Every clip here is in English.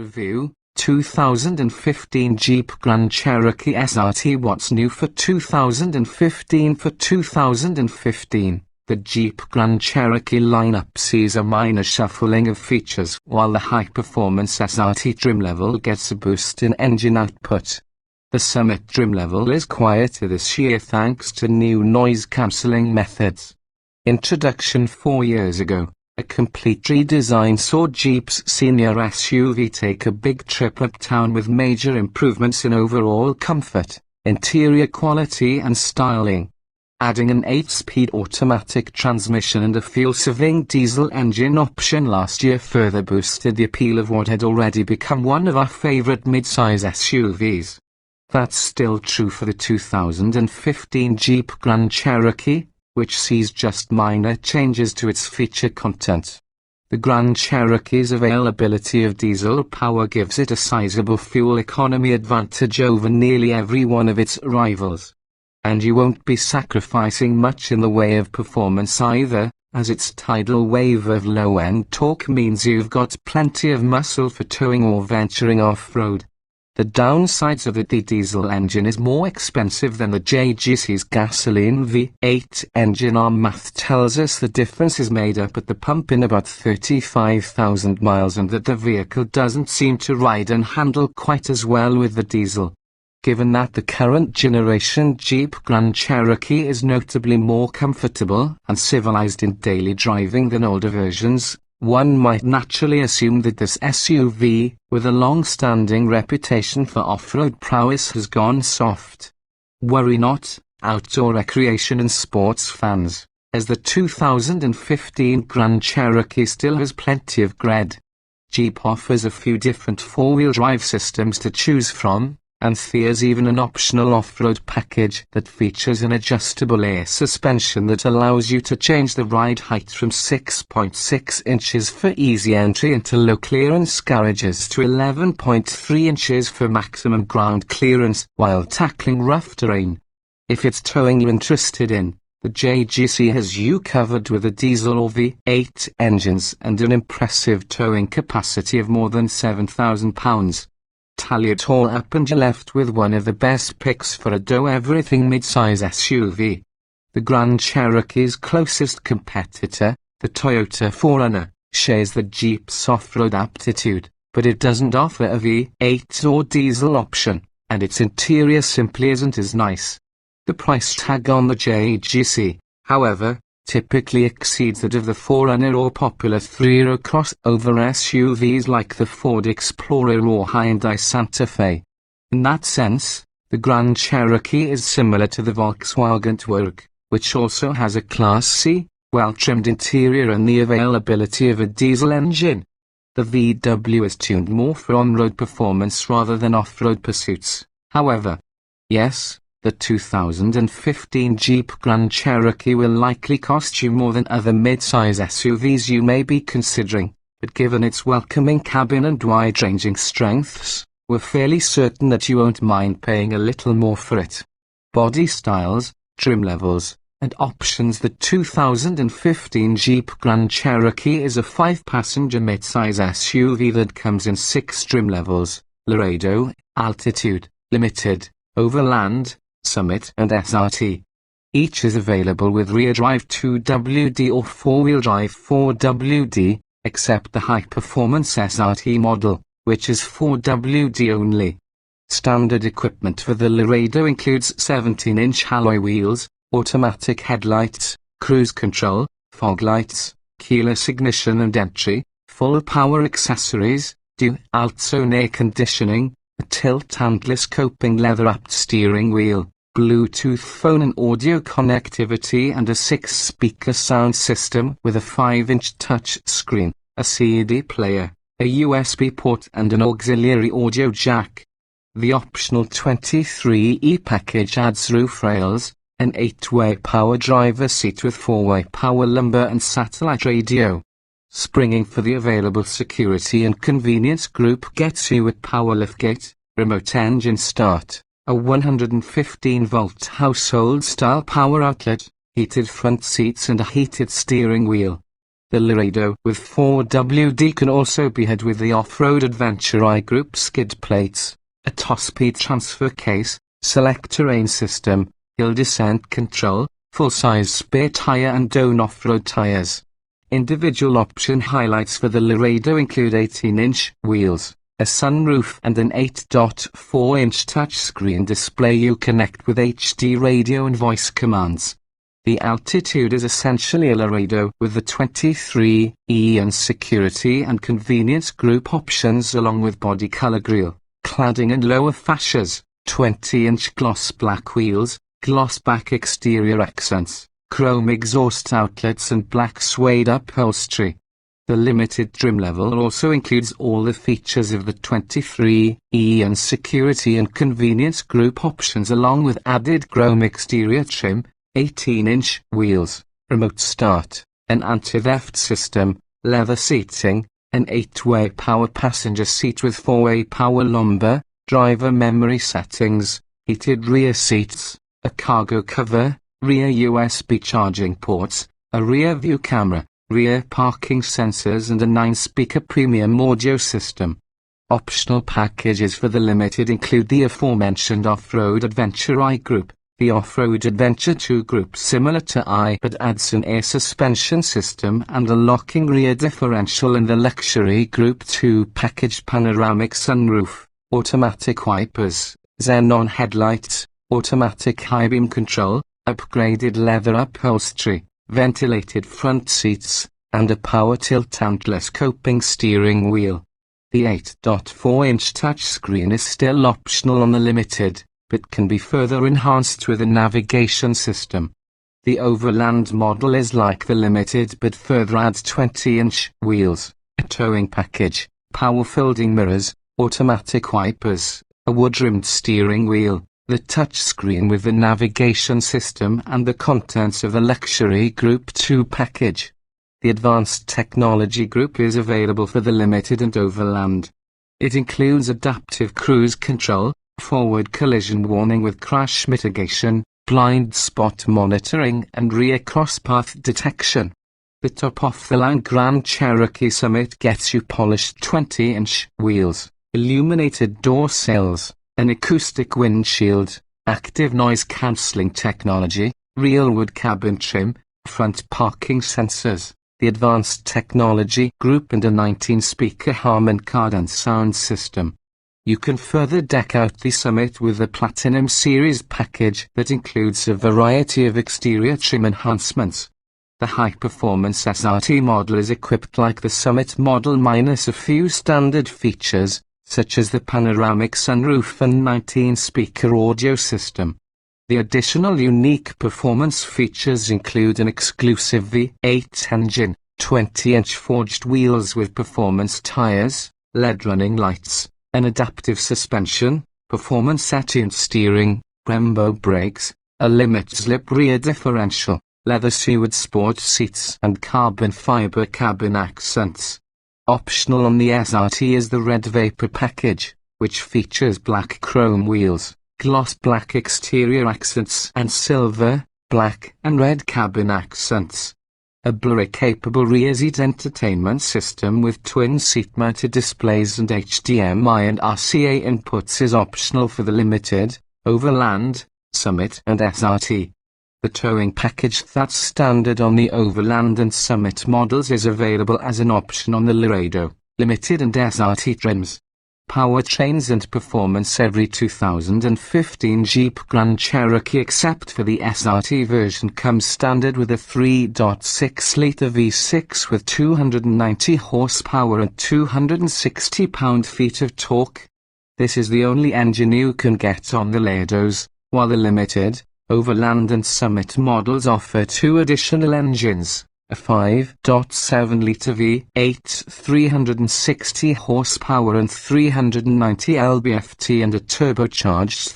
Review, 2015 Jeep Grand Cherokee SRT. What's new for 2015? For 2015, the Jeep Grand Cherokee lineup sees a minor shuffling of features, while the high-performance SRT trim level gets a boost in engine output. The Summit trim level is quieter this year thanks to new noise-cancelling methods. Introduction 4 years ago, a complete redesign saw Jeep's senior SUV take a big trip uptown with major improvements in overall comfort, interior quality and styling. Adding an 8-speed automatic transmission and a fuel-saving diesel engine option last year further boosted the appeal of what had already become one of our favorite mid-size SUVs. That's still true for the 2015 Jeep Grand Cherokee, which sees just minor changes to its feature content. The Grand Cherokee's availability of diesel power gives it a sizable fuel economy advantage over nearly every one of its rivals. And you won't be sacrificing much in the way of performance either, as its tidal wave of low-end torque means you've got plenty of muscle for towing or venturing off-road. The downsides of the diesel engine is more expensive than the JGC's gasoline V8 engine. Our math tells us the difference is made up at the pump in about 35,000 miles and that the vehicle doesn't seem to ride and handle quite as well with the diesel. Given that the current generation Jeep Grand Cherokee is notably more comfortable and civilized in daily driving than older versions, one might naturally assume that this SUV, with a long-standing reputation for off-road prowess, has gone soft. Worry not, outdoor recreation and sports fans, as the 2015 Grand Cherokee still has plenty of cred. Jeep offers a few different four-wheel drive systems to choose from, and there's even an optional off-road package that features an adjustable air suspension that allows you to change the ride height from 6.6 inches for easy entry into low clearance garages to 11.3 inches for maximum ground clearance while tackling rough terrain. If it's towing you're interested in, the JGC has you covered with a diesel or V8 engines and an impressive towing capacity of more than 7,000 pounds. Tally it all up and you're left with one of the best picks for a do-everything mid-size SUV. The Grand Cherokee's closest competitor, the Toyota 4Runner, shares the Jeep's off-road aptitude, but it doesn't offer a V8 or diesel option, and its interior simply isn't as nice. The price tag on the JGC, however, typically exceeds that of the 4Runner or popular three-row crossover SUVs like the Ford Explorer or Hyundai Santa Fe. In that sense, the Grand Cherokee is similar to the Volkswagen Touareg, which also has a Class C, well-trimmed interior and the availability of a diesel engine. The VW is tuned more for on-road performance rather than off-road pursuits, however. Yes, the 2015 Jeep Grand Cherokee will likely cost you more than other mid-size SUVs you may be considering, but given its welcoming cabin and wide-ranging strengths, we're fairly certain that you won't mind paying a little more for it. Body styles, trim levels, and options. The 2015 Jeep Grand Cherokee is a 5-passenger mid-size SUV that comes in 6 trim levels: Laredo, Altitude, Limited, Overland, Summit and SRT. Each is available with rear-drive 2WD or four-wheel drive 4WD, except the high-performance SRT model, which is 4WD only. Standard equipment for the Laredo includes 17-inch alloy wheels, automatic headlights, cruise control, fog lights, keyless ignition and entry, full power accessories, dual-zone air conditioning, a tilt and telescoping leather-wrapped steering wheel, Bluetooth phone and audio connectivity and a 6-speaker sound system with a 5-inch touch screen, a CD player, a USB port and an auxiliary audio jack. The optional 23E package adds roof rails, an 8-way power driver seat with 4-way power lumbar and satellite radio. Springing for the available security and convenience group gets you with power liftgate, remote engine start, a 115-volt household-style power outlet, heated front seats and a heated steering wheel. The Laredo with 4WD can also be had with the Off-Road Adventure I Group skid plates, a top-speed transfer case, select terrain system, hill descent control, full-size spare tire and Doan off-road tires. Individual option highlights for the Laredo include 18-inch wheels, a sunroof and an 8.4-inch touchscreen display. You connect with HD radio and voice commands. The Altitude is essentially a Laredo with the 23E and security and convenience group options along with body color grille, cladding and lower fascias, 20-inch gloss black wheels, gloss back exterior accents, chrome exhaust outlets and black suede upholstery. The limited trim level also includes all the features of the 23E and security and convenience group options along with added chrome exterior trim, 18-inch wheels, remote start, an anti-theft system, leather seating, an 8-way power passenger seat with 4-way power lumbar, driver memory settings, heated rear seats, a cargo cover, rear USB charging ports, a rear view camera, rear parking sensors and a 9-speaker premium audio system. Optional packages for the Limited include the aforementioned Off-Road Adventure I Group, the Off-Road Adventure 2 Group similar to I but adds an air suspension system and a locking rear differential, and the Luxury Group 2 package panoramic sunroof, automatic wipers, xenon headlights, automatic high beam control, upgraded leather upholstery, ventilated front seats, and a power tilt and telescoping steering wheel. The 8.4-inch touchscreen is still optional on the Limited, but can be further enhanced with a navigation system. The Overland model is like the Limited but further adds 20-inch wheels, a towing package, power folding mirrors, automatic wipers, a wood-rimmed steering wheel, the touchscreen with the navigation system and the contents of the Luxury Group 2 package. The Advanced Technology Group is available for the Limited and Overland. It includes adaptive cruise control, forward collision warning with crash mitigation, blind spot monitoring and rear crosspath detection. The top-off-the-line Grand Cherokee Summit gets you polished 20-inch wheels, illuminated door sills, an acoustic windshield, active noise-cancelling technology, real wood cabin trim, front parking sensors, the Advanced Technology Group and a 19-speaker Harman Kardon sound system. You can further deck out the Summit with the Platinum Series package that includes a variety of exterior trim enhancements. The high-performance SRT model is equipped like the Summit model minus a few standard features, such as the panoramic sunroof and 19-speaker audio system. The additional unique performance features include an exclusive V8 engine, 20-inch forged wheels with performance tires, LED running lights, an adaptive suspension, performance attuned steering, Brembo brakes, a limit-slip rear differential, leather suede sport seats and carbon fiber cabin accents. Optional on the SRT is the Red Vapor package, which features black chrome wheels, gloss black exterior accents and silver, black and red cabin accents. A Blu-ray-capable rear seat entertainment system with twin seat-mounted displays and HDMI and RCA inputs is optional for the Limited, Overland, Summit and SRT. The towing package that's standard on the Overland and Summit models is available as an option on the Laredo, Limited and SRT trims. Powertrains and performance. Every 2015 Jeep Grand Cherokee except for the SRT version comes standard with a 3.6-litre V6 with 290 horsepower and 260 pound-feet of torque. This is the only engine you can get on the Laredos, while the Limited, Overland and Summit models offer two additional engines. A 5.7-litre V8 360 horsepower and 390 lb-ft and a turbocharged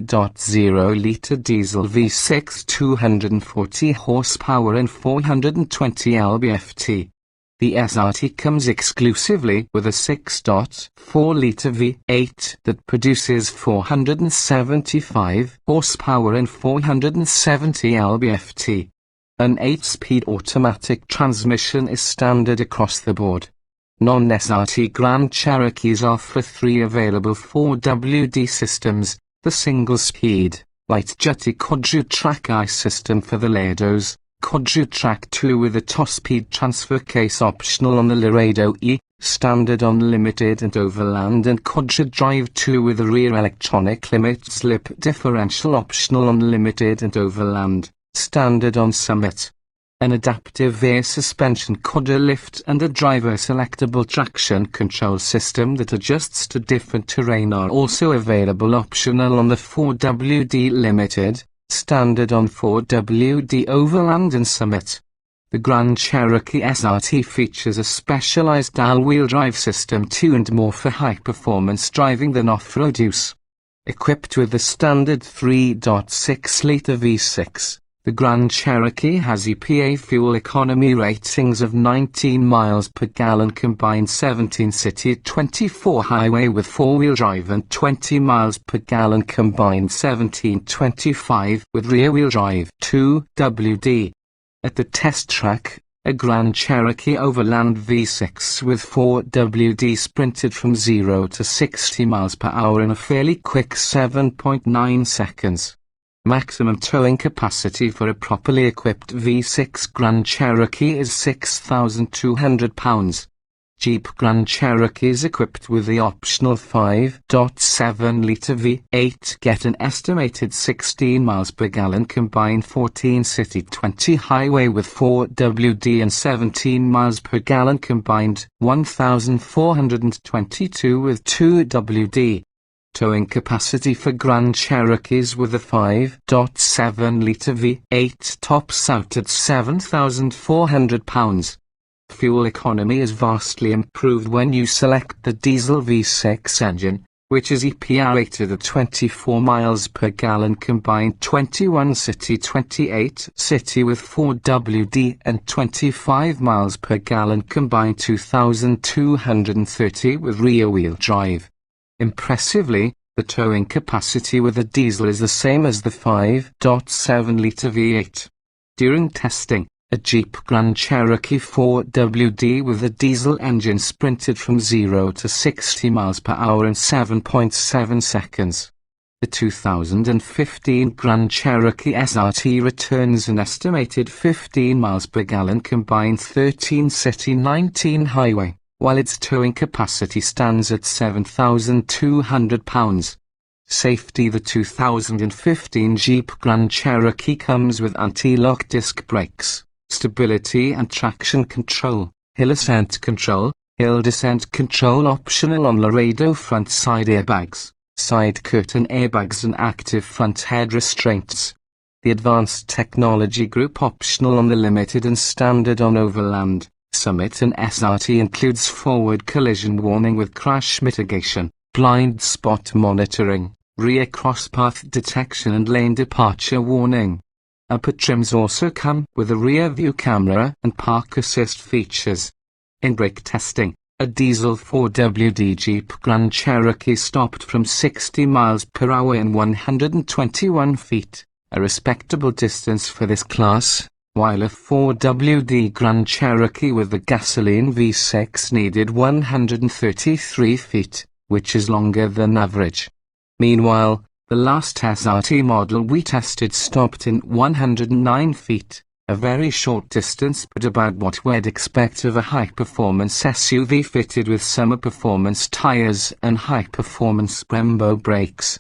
3.0-litre diesel V6 240 horsepower and 420 lb-ft. The SRT comes exclusively with a 6.4-litre V8 that produces 475 horsepower and 470 lb-ft. An 8-speed automatic transmission is standard across the board. Non-SRT Grand Cherokees offer 3 available 4WD systems: the single-speed, light-duty quadru-track I system for the Laredos, quadru-track 2 with a top-speed transfer case optional on the Laredo E, standard on limited and overland, and quadru-drive 2 with a rear electronic limit-slip differential optional on limited and overland, standard on Summit. An adaptive air suspension quadru lift and a driver selectable traction control system that adjusts to different terrain are also available, optional on the 4WD Limited, standard on 4WD Overland and Summit. The Grand Cherokee SRT features a specialized all-wheel drive system tuned more for high-performance driving than off-road use. Equipped with the standard 3.6-liter V6, the Grand Cherokee has EPA fuel economy ratings of 19 miles per gallon combined, 17 city, 24 highway with 4-wheel drive, and 20 miles per gallon combined, 17-25 with rear-wheel drive 2WD. At the test track, a Grand Cherokee Overland V6 with 4WD sprinted from 0 to 60 miles per hour in a fairly quick 7.9 seconds. Maximum towing capacity for a properly equipped V6 Grand Cherokee is 6,200 pounds. Jeep Grand Cherokees equipped with the optional 5.7-liter V8 get an estimated 16 miles per gallon combined, 14 city, 20 highway with 4WD, and 17 miles per gallon combined, 1,422 with 2WD. Towing capacity for Grand Cherokees with a 5.7-liter V8 tops out at 7,400 pounds. Fuel economy is vastly improved when you select the diesel V6 engine, which is EPA rated at 24 miles per gallon combined, 21 city, 28 city with 4WD, and 25 miles per gallon combined, 2,230 with rear-wheel drive. Impressively, the towing capacity with the diesel is the same as the 5.7-liter V8. During testing, a Jeep Grand Cherokee 4WD with a diesel engine sprinted from 0 to 60 miles per hour in 7.7 seconds. The 2015 Grand Cherokee SRT returns an estimated 15 miles per gallon combined, 13 city, 19 highway, while its towing capacity stands at 7,200 pounds. Safety: the 2015 Jeep Grand Cherokee comes with anti-lock disc brakes, stability and traction control, hill ascent control, hill descent control optional on Laredo front side airbags, side curtain airbags, and active front head restraints. The Advanced Technology Group optional on the Limited and standard on Overland, Summit, and SRT includes forward collision warning with crash mitigation, blind spot monitoring, rear crosspath detection, and lane departure warning. Upper trims also come with a rear view camera and park assist features. In brake testing, a diesel 4WD Jeep Grand Cherokee stopped from 60 miles per hour in 121 feet, a respectable distance for this class, while a 4WD Grand Cherokee with the gasoline V6 needed 133 feet, which is longer than average. Meanwhile, the last SRT model we tested stopped in 109 feet, a very short distance but about what we'd expect of a high-performance SUV fitted with summer performance tires and high-performance Brembo brakes.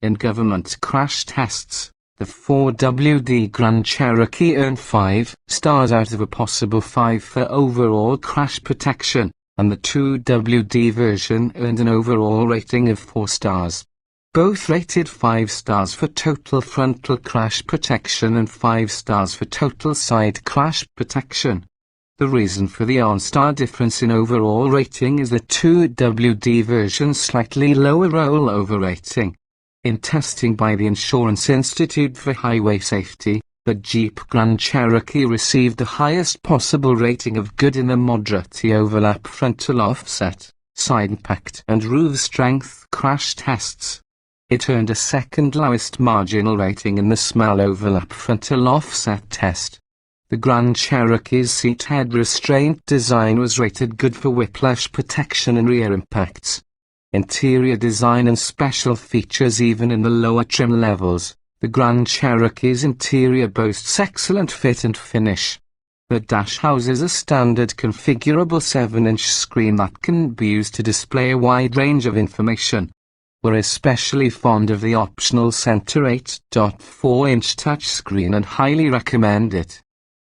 In government crash tests, the 4WD Grand Cherokee earned 5 stars out of a possible 5 for overall crash protection, and the 2WD version earned an overall rating of 4 stars. Both rated 5 stars for total frontal crash protection and 5 stars for total side crash protection. The reason for the on-star difference in overall rating is the 2WD version's slightly lower rollover rating. In testing by the Insurance Institute for Highway Safety, the Jeep Grand Cherokee received the highest possible rating of good in the moderate overlap frontal offset, side impact, and roof strength crash tests. It earned a second lowest marginal rating in the small overlap frontal offset test. The Grand Cherokee's seat head restraint design was rated good for whiplash protection and rear impacts. Interior design and special features even in the lower trim levels. The Grand Cherokee's interior boasts excellent fit and finish. The dash houses a standard configurable 7-inch screen that can be used to display a wide range of information. We're especially fond of the optional center 8.4-inch touchscreen and highly recommend it.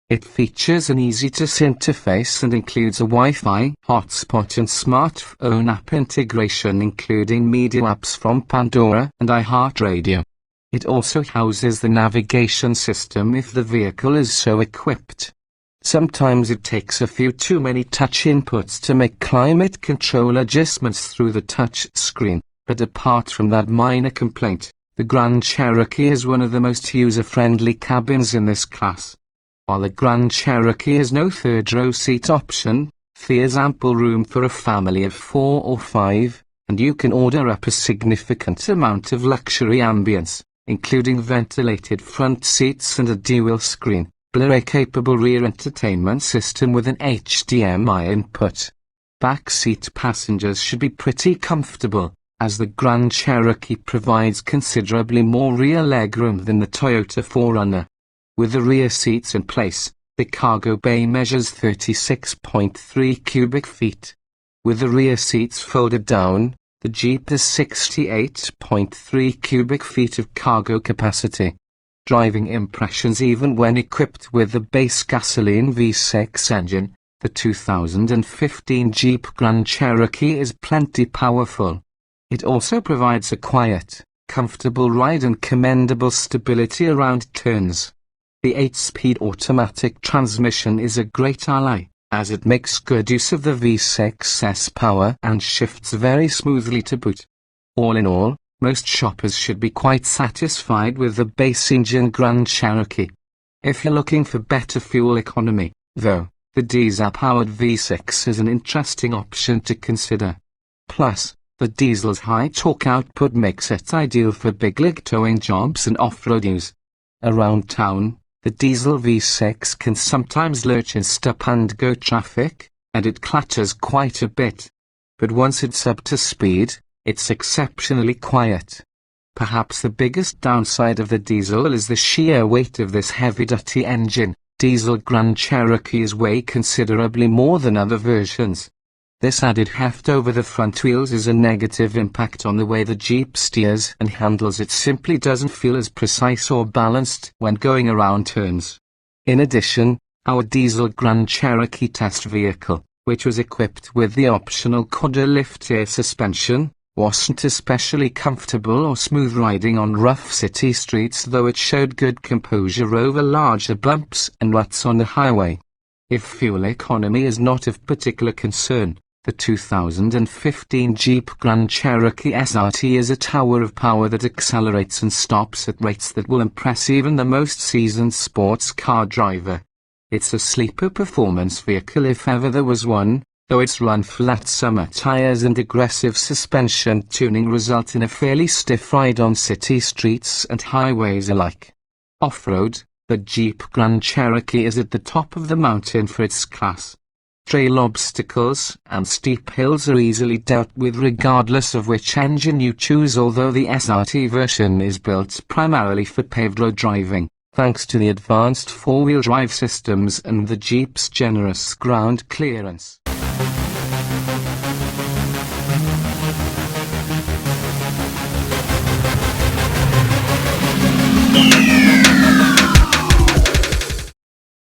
It features an easy-to-use interface and includes a Wi-Fi hotspot and smartphone app integration, including media apps from Pandora and iHeartRadio. It also houses the navigation system if the vehicle is so equipped. Sometimes it takes a few too many touch inputs to make climate control adjustments through the touch screen, but apart from that minor complaint, the Grand Cherokee is one of the most user-friendly cabins in this class. While the Grand Cherokee has no third-row seat option, there's ample room for a family of 4 or 5, and you can order up a significant amount of luxury ambience, including ventilated front seats and a dual-screen, Blu-ray-capable rear entertainment system with an HDMI input. Back-seat passengers should be pretty comfortable, as the Grand Cherokee provides considerably more rear legroom than the Toyota 4Runner. With the rear seats in place, the cargo bay measures 36.3 cubic feet. With the rear seats folded down, the Jeep has 68.3 cubic feet of cargo capacity. Driving impressions even when equipped with the base gasoline V6 engine, the 2015 Jeep Grand Cherokee is plenty powerful. It also provides a quiet, comfortable ride and commendable stability around turns. The 8-speed automatic transmission is a great ally, as it makes good use of the V6's power and shifts very smoothly to boot. All in all, most shoppers should be quite satisfied with the base engine Grand Cherokee. If you're looking for better fuel economy, though, the diesel-powered V6 is an interesting option to consider. Plus, the diesel's high torque output makes it ideal for big-rig towing jobs and off-road use. Around town, the diesel V6 can sometimes lurch in stop-and-go traffic, and it clatters quite a bit. But once it's up to speed, it's exceptionally quiet. Perhaps the biggest downside of the diesel is the sheer weight of this heavy-duty engine. Diesel Grand Cherokees weigh considerably more than other versions. This added heft over the front wheels is a negative impact on the way the Jeep steers and handles. It simply doesn't feel as precise or balanced when going around turns. In addition, our diesel Grand Cherokee test vehicle, which was equipped with the optional quad lift air suspension, wasn't especially comfortable or smooth riding on rough city streets, though it showed good composure over larger bumps and ruts on the highway. If fuel economy is not of particular concern, the 2015 Jeep Grand Cherokee SRT is a tower of power that accelerates and stops at rates that will impress even the most seasoned sports car driver. It's a sleeper performance vehicle if ever there was one, though its run-flat summer tires and aggressive suspension tuning result in a fairly stiff ride on city streets and highways alike. Off-road, the Jeep Grand Cherokee is at the top of the mountain for its class. Trail obstacles and steep hills are easily dealt with regardless of which engine you choose, although the SRT version is built primarily for paved road driving, thanks to the advanced four-wheel drive systems and the Jeep's generous ground clearance.